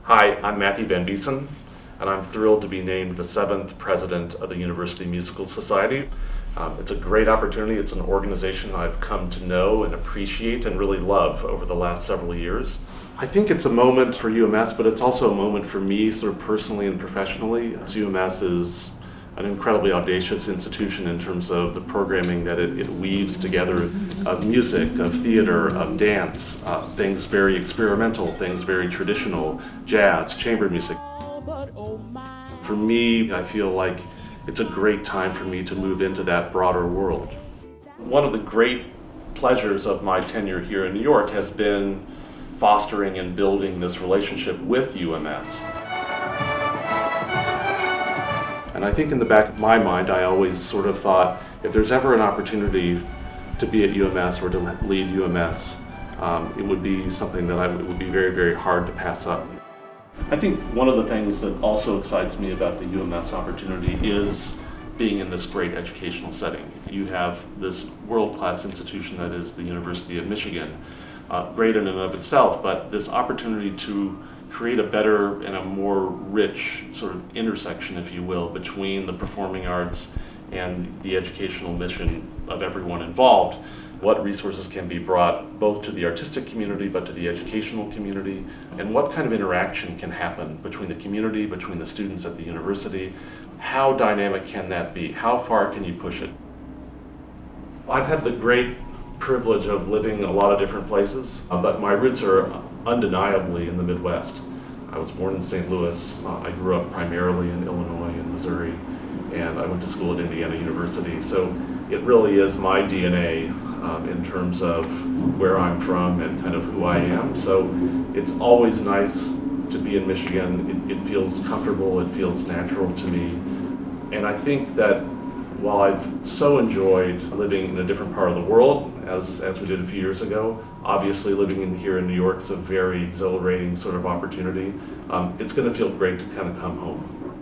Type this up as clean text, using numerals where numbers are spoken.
Hi, I'm Matthew Van Biesen, and I'm thrilled to be named the 7th president of the University Musical Society. It's a great opportunity. It's an organization I've come to know and appreciate and really love over the last several years. I think it's a moment for UMS, but it's also a moment for me sort of personally and professionally. UMS is an incredibly audacious institution in terms of the programming that it weaves together of music, of theater, of dance, things very experimental, things very traditional, jazz, chamber music. For me, I feel like it's a great time for me to move into that broader world. One of the great pleasures of my tenure here in New York has been fostering and building this relationship with UMS. And I think in the back of my mind, I always sort of thought, if there's ever an opportunity to be at UMS or to lead UMS, it would be something that it would be very, very hard to pass up. I think one of the things that also excites me about the UMS opportunity is being in this great educational setting. You have this world-class institution that is the University of Michigan, great in and of itself, but this opportunity to create a better and a more rich sort of intersection, if you will, between the performing arts and the educational mission of everyone involved. What resources can be brought both to the artistic community but to the educational community, and what kind of interaction can happen between the community, between the students at the university. How dynamic can that be? How far can you push it? I've had the great privilege of living a lot of different places, but my roots are undeniably in the Midwest. I was born in St. Louis. I grew up primarily in Illinois and Missouri, and I went to school at Indiana University. So it really is my DNA in terms of where I'm from and kind of who I am. So it's always nice to be in Michigan. It feels comfortable, it feels natural to me. And I think that while I've so enjoyed living in a different part of the world, as we did a few years ago, obviously living here in New York is a very exhilarating sort of opportunity. It's going to feel great to kind of come home.